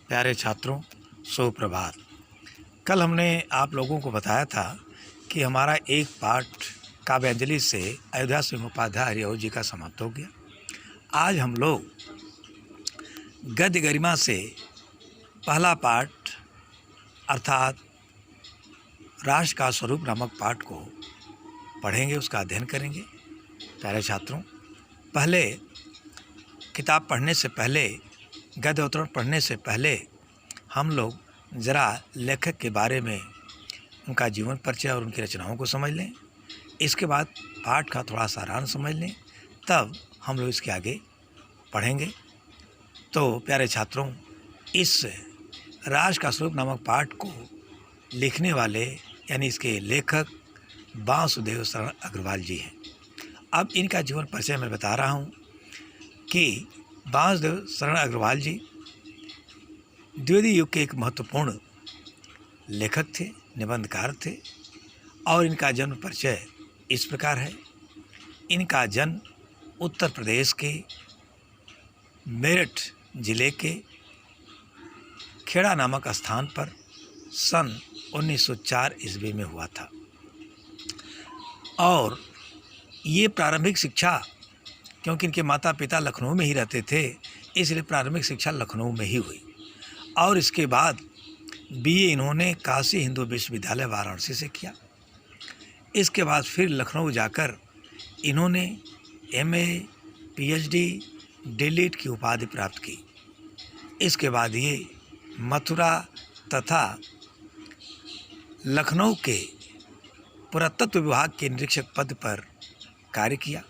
प्यारे छात्रों, सुप्रभात। कल हमने आप लोगों को बताया था कि हमारा एक पाठ काव्यांजलि से अयोध्या सिंह उपाध्याय हरिऔध जी का समाप्त हो गया। आज हम लोग गद्य गरिमा से पहला पाठ अर्थात राष्ट्र का स्वरूप नामक पाठ को पढ़ेंगे, उसका अध्ययन करेंगे। प्यारे छात्रों, पहले किताब पढ़ने से पहले, गद्य अवतरण पढ़ने से पहले हम लोग ज़रा लेखक के बारे में, उनका जीवन परिचय और उनकी रचनाओं को समझ लें। इसके बाद पाठ का थोड़ा सारांश समझ लें, तब हम लोग इसके आगे पढ़ेंगे। तो प्यारे छात्रों, इस राष्ट्र का स्वरूप नामक पाठ को लिखने वाले यानी इसके लेखक वासुदेव शरण अग्रवाल जी हैं। अब इनका जीवन परिचय मैं बता रहा हूँ कि वासुदेव शरण अग्रवाल जी द्विवेदी युग के एक महत्वपूर्ण लेखक थे, निबंधकार थे और इनका जन्म परिचय इस प्रकार है। इनका जन्म उत्तर प्रदेश के मेरठ जिले के खेड़ा नामक स्थान पर सन 1904 ईस्वी में हुआ था और ये प्रारंभिक शिक्षा, क्योंकि इनके माता पिता लखनऊ में ही रहते थे, इसलिए प्रारंभिक शिक्षा लखनऊ में ही हुई और इसके बाद बीए इन्होंने काशी हिंदू विश्वविद्यालय वाराणसी से किया। इसके बाद फिर लखनऊ जाकर इन्होंने एमए, पीएचडी, डीलिट की उपाधि प्राप्त की। इसके बाद ये मथुरा तथा लखनऊ के पुरातत्व विभाग के निरीक्षक पद पर कार्य किया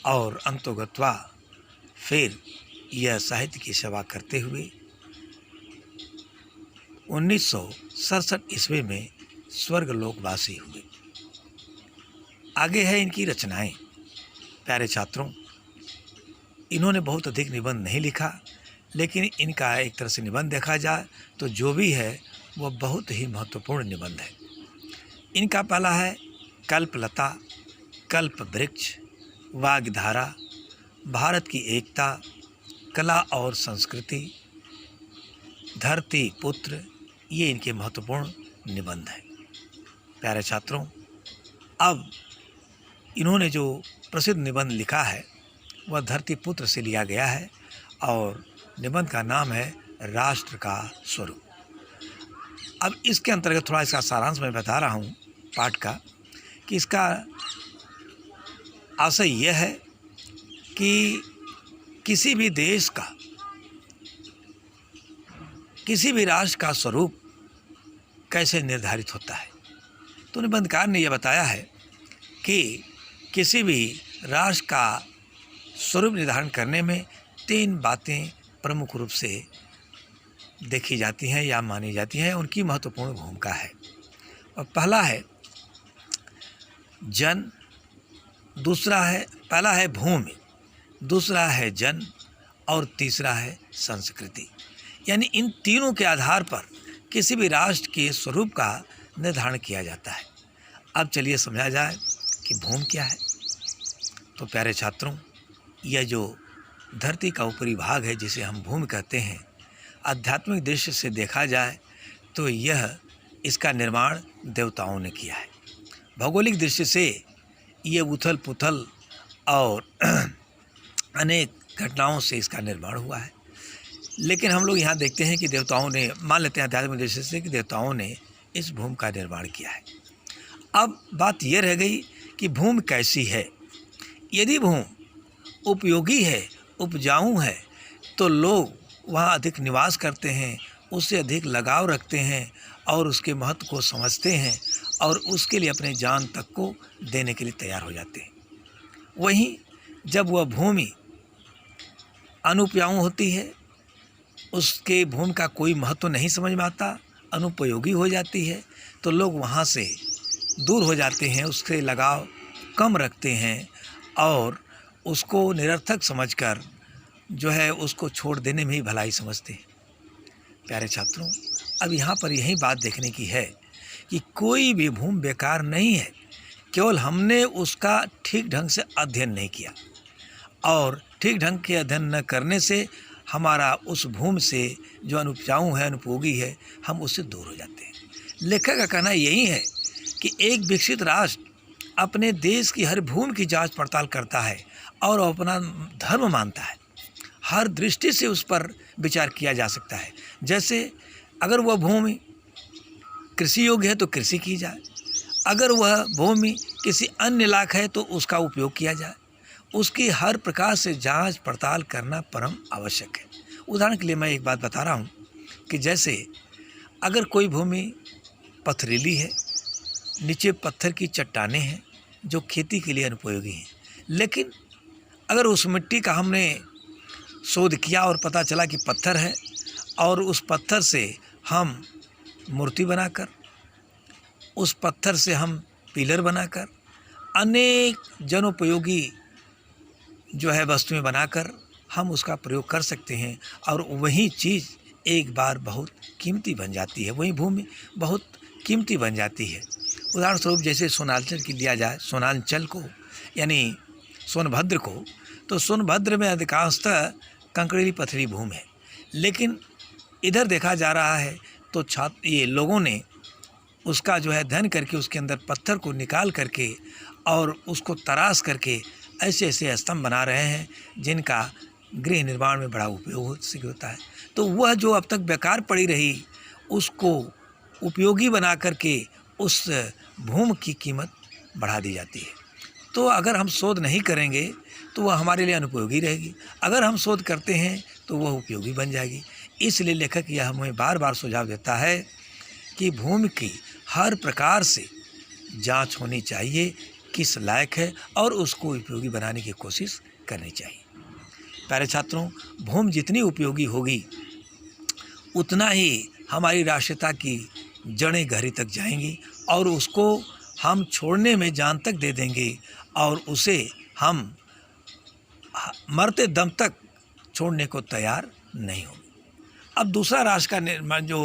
और अंतोगत्वा फिर यह साहित्य की सेवा करते हुए 1967 ईस्वी में स्वर्गलोकवासी हुए। आगे है इनकी रचनाएं। प्यारे छात्रों, इन्होंने बहुत अधिक निबंध नहीं लिखा, लेकिन इनका एक तरह से निबंध देखा जाए तो जो भी है वह बहुत ही महत्वपूर्ण निबंध है। इनका पहला है कल्पलता, कल्प वृक्ष, वाग्धारा, भारत की एकता, कला और संस्कृति, धरती पुत्र, ये इनके महत्वपूर्ण निबंध हैं। प्यारे छात्रों, अब इन्होंने जो प्रसिद्ध निबंध लिखा है वह धरती पुत्र से लिया गया है और निबंध का नाम है राष्ट्र का स्वरूप। अब इसके अंतर्गत थोड़ा इसका सारांश मैं बता रहा हूँ पाठ का, कि इसका आशय यह है कि किसी भी देश का, किसी भी राष्ट्र का स्वरूप कैसे निर्धारित होता है। तो निबंधकार ने यह बताया है कि किसी भी राष्ट्र का स्वरूप निर्धारण करने में 3 बातें प्रमुख रूप से देखी जाती हैं या मानी जाती हैं, उनकी महत्वपूर्ण भूमिका है। और पहला है जन, पहला है भूमि, दूसरा है जन और तीसरा है संस्कृति। यानी इन तीनों के आधार पर किसी भी राष्ट्र के स्वरूप का निर्धारण किया जाता है। अब चलिए समझा जाए कि भूमि क्या है। तो प्यारे छात्रों, यह जो धरती का ऊपरी भाग है जिसे हम भूमि कहते हैं, आध्यात्मिक दृष्टि से देखा जाए तो यह, इसका निर्माण देवताओं ने किया है। भौगोलिक दृष्टि से ये उथल पुथल और अनेक घटनाओं से इसका निर्माण हुआ है, लेकिन हम लोग यहाँ देखते हैं कि देवताओं ने, मान लेते हैं आध्यात्मिक दृष्टि से कि देवताओं ने इस भूमि का निर्माण किया है। अब बात यह रह गई कि भूमि कैसी है। यदि भूमि उपयोगी है, उपजाऊ है, तो लोग वहाँ अधिक निवास करते हैं, उससे अधिक लगाव रखते हैं और उसके महत्व को समझते हैं और उसके लिए अपने जान तक को देने के लिए तैयार हो जाते हैं। वहीं जब वह भूमि अनुपजाऊ होती है, उसके भूमि का कोई महत्व नहीं समझ में आता, अनुपयोगी हो जाती है, तो लोग वहाँ से दूर हो जाते हैं, उससे लगाव कम रखते हैं और उसको निरर्थक समझकर जो है उसको छोड़ देने में ही भलाई समझते हैं। प्यारे छात्रों, अब यहाँ पर यही बात देखने की है कि कोई भी भूमि बेकार नहीं है, केवल हमने उसका ठीक ढंग से अध्ययन नहीं किया और ठीक ढंग के अध्ययन न करने से हमारा उस भूमि से जो अनुपजाऊ है, अनुपयोगी है, हम उससे दूर हो जाते हैं। लेखक का कहना यही है कि एक विकसित राष्ट्र अपने देश की हर भूमि की जांच पड़ताल करता है और अपना धर्म मानता है। हर दृष्टि से उस पर विचार किया जा सकता है। जैसे अगर वह भूमि कृषि योग्य है तो कृषि की जाए, अगर वह भूमि किसी अन्य लायक है तो उसका उपयोग किया जाए। उसकी हर प्रकार से जांच पड़ताल करना परम आवश्यक है। उदाहरण के लिए मैं एक बात बता रहा हूँ कि जैसे अगर कोई भूमि पथरीली है, नीचे पत्थर की चट्टानें हैं जो खेती के लिए अनुपयोगी हैं, लेकिन अगर उस मिट्टी का हमने शोध किया और पता चला कि पत्थर है और उस पत्थर से हम मूर्ति बनाकर, उस पत्थर से हम पिलर बनाकर, अनेक जनोपयोगी जो है वस्तुएं बनाकर हम उसका प्रयोग कर सकते हैं और वही चीज़ एक बार बहुत कीमती बन जाती है, वही भूमि बहुत कीमती बन जाती है। उदाहरण स्वरूप जैसे सोनांचल की लिया जाए, सोनांचल को यानी सोनभद्र को, तो सोनभद्र में अधिकांशतः कंकरीली पथरीली भूमि है, लेकिन इधर देखा जा रहा है तो ये लोगों ने उसका जो है अध्ययन करके उसके अंदर पत्थर को निकाल करके और उसको तराश करके ऐसे ऐसे स्तंभ बना रहे हैं जिनका गृह निर्माण में बड़ा उपयोग होता है। तो वह जो अब तक बेकार पड़ी रही उसको उपयोगी बना करके उस भूमि की कीमत बढ़ा दी जाती है। तो अगर हम शोध नहीं करेंगे तो वह हमारे लिए अनुपयोगी रहेगी, अगर हम शोध करते हैं तो वह उपयोगी बन जाएगी। इसलिए लेखक यह हमें बार बार सुझाव देता है कि भूमि की हर प्रकार से जांच होनी चाहिए, किस लायक है, और उसको उपयोगी बनाने की कोशिश करनी चाहिए। प्यारे छात्रों, भूमि जितनी उपयोगी होगी उतना ही हमारी राष्ट्रीयता की जड़ें गहरी तक जाएंगी और उसको हम छोड़ने में जान तक दे देंगे और उसे हम मरते दम तक छोड़ने को तैयार नहीं होंगे। अब दूसरा राष्ट्र का जो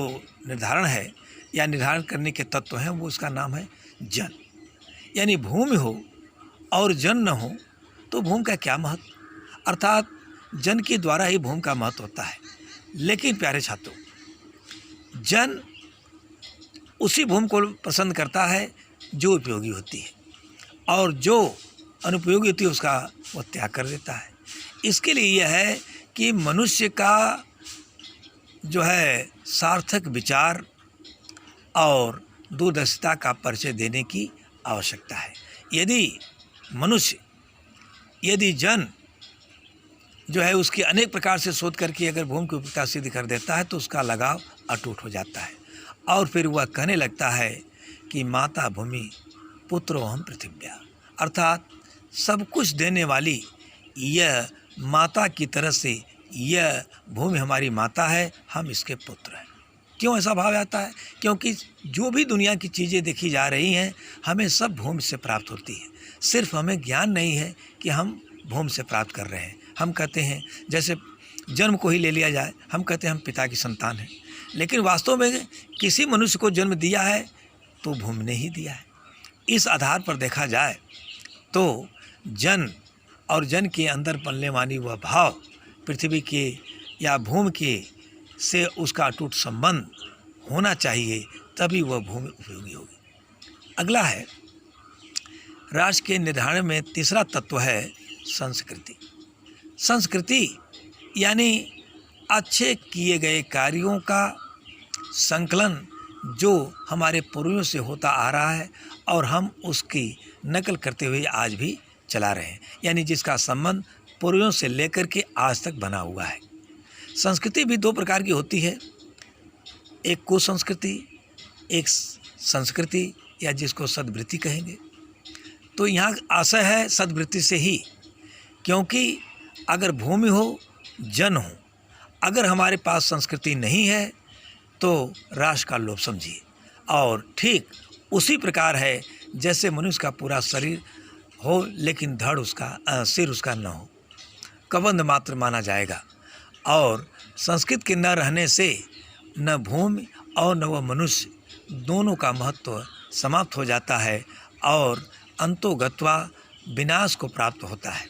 निर्धारण है या निर्धारण करने के तत्व हैं वो उसका नाम है जन। यानी भूमि हो और जन न हो तो भूमि का क्या महत्व, अर्थात जन के द्वारा ही भूमि का महत्व होता है। लेकिन प्यारे छात्रों, जन उसी भूमि को पसंद करता है जो उपयोगी होती है और जो अनुपयोगी होती है उसका वो त्याग कर देता है। इसके लिए यह है कि मनुष्य का जो है सार्थक विचार और दूरदर्शिता का परिचय देने की आवश्यकता है। यदि जन जो है उसकी अनेक प्रकार से शोध करके अगर भूमि की उपयोगिता सिद्ध कर देता है तो उसका लगाव अटूट हो जाता है और फिर वह कहने लगता है कि माता भूमि पुत्रो हम पृथिव्या, अर्थात सब कुछ देने वाली यह माता की तरह से यह भूमि हमारी माता है, हम इसके पुत्र हैं। क्यों ऐसा भाव आता है? क्योंकि जो भी दुनिया की चीज़ें देखी जा रही हैं हमें सब भूमि से प्राप्त होती है, सिर्फ हमें ज्ञान नहीं है कि हम भूमि से प्राप्त कर रहे हैं। हम कहते हैं, जैसे जन्म को ही ले लिया जाए, हम कहते हैं हम पिता की संतान हैं, लेकिन वास्तव में किसी मनुष्य को जन्म दिया है तो भूमि ने ही दिया है। इस आधार पर देखा जाए तो जन और जन के अंदर पलने वाली वह भाव पृथ्वी के या भूमि के से उसका अटूट संबंध होना चाहिए, तभी वह भूमि उपयोगी होगी। अगला है राष्ट्र के निर्धारण में तीसरा तत्व है संस्कृति। संस्कृति यानी अच्छे किए गए कार्यों का संकलन जो हमारे पूर्वजों से होता आ रहा है और हम उसकी नकल करते हुए आज भी चला रहे हैं, यानी जिसका संबंध पूर्वजों से लेकर के आज तक बना हुआ है। संस्कृति भी दो प्रकार की होती है, एक कुसंस्कृति, एक संस्कृति या जिसको सद्वृत्ति कहेंगे। तो यहाँ आशय है सद्वृत्ति से ही, क्योंकि अगर भूमि हो, जन हो, अगर हमारे पास संस्कृति नहीं है तो राष्ट्र का लोभ समझिए। और ठीक उसी प्रकार है जैसे मनुष्य का पूरा शरीर हो लेकिन धड़ उसका सिर उसका न हो, कबंध मात्र माना जाएगा। और संस्कृत के न रहने से न भूमि और न वह मनुष्य, दोनों का महत्व समाप्त हो जाता है और अंतोगत्वा विनाश को प्राप्त होता है।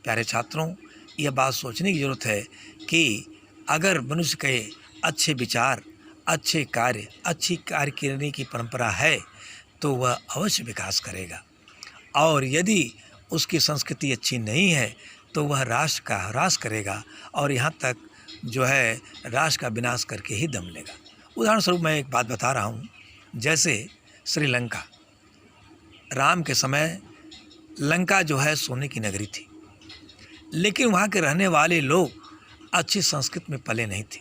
प्यारे छात्रों, यह बात सोचने की ज़रूरत है कि अगर मनुष्य के अच्छे विचार, अच्छे कार्य, अच्छी कार्य करने की परंपरा है तो वह अवश्य विकास करेगा। और यदि उसकी संस्कृति अच्छी नहीं है तो वह राष्ट्र का ह्रास करेगा और यहाँ तक जो है राष्ट्र का विनाश करके ही दम लेगा। उदाहरण स्वरूप मैं एक बात बता रहा हूँ, जैसे श्रीलंका, राम के समय लंका जो है सोने की नगरी थी, लेकिन वहाँ के रहने वाले लोग अच्छी संस्कृति में पले नहीं थे,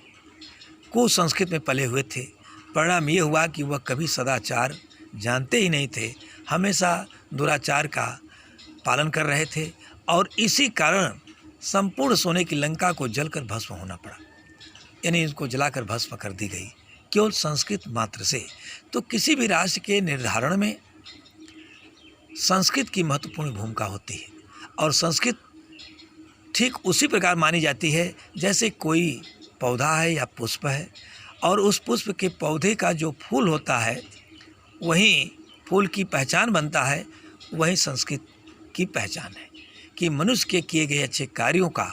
कुसंस्कृत में पले हुए थे। परिणाम ये हुआ कि वह कभी सदाचार जानते ही नहीं थे, हमेशा दुराचार का पालन कर रहे थे और इसी कारण संपूर्ण सोने की लंका को जलकर भस्म होना पड़ा, यानी इसको जलाकर भस्म कर दी गई केवल संस्कृत मात्र से। तो किसी भी राष्ट्र के निर्धारण में संस्कृत की महत्वपूर्ण भूमिका होती है और संस्कृत ठीक उसी प्रकार मानी जाती है जैसे कोई पौधा है या पुष्प है और उस पुष्प के पौधे का जो फूल होता है वहीं फूल की पहचान बनता है, वही संस्कृत की पहचान है कि मनुष्य के किए गए अच्छे कार्यों का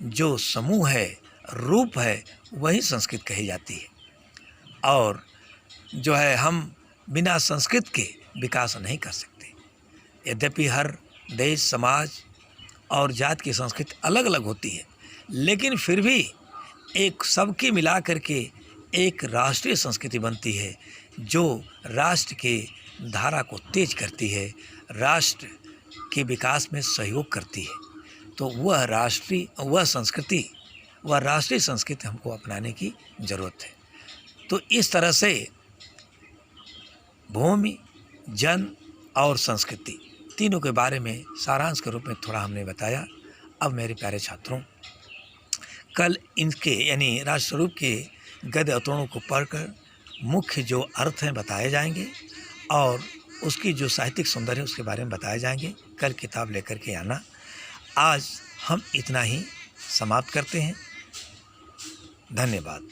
जो समूह है, रूप है, वही संस्कृत कही जाती है। और जो है हम बिना संस्कृत के विकास नहीं कर सकते। यद्यपि हर देश, समाज और जात की संस्कृति अलग अलग होती है, लेकिन फिर भी एक सबके मिला करके एक राष्ट्रीय संस्कृति बनती है जो राष्ट्र के धारा को तेज करती है, राष्ट्र के विकास में सहयोग करती है। तो वह राष्ट्रीय संस्कृति हमको अपनाने की ज़रूरत है। तो इस तरह से भूमि, जन और संस्कृति तीनों के बारे में सारांश के रूप में थोड़ा हमने बताया। अब मेरे प्यारे छात्रों, कल इनके यानी राष्ट्रस्वरूप के गद्य अवतरणों को पढ़कर मुख्य जो अर्थ हैं बताए जाएंगे और उसकी जो साहित्यिक सौंदर्य है उसके बारे में बताए जाएंगे। कल किताब लेकर के आना। आज हम इतना ही समाप्त करते हैं। धन्यवाद।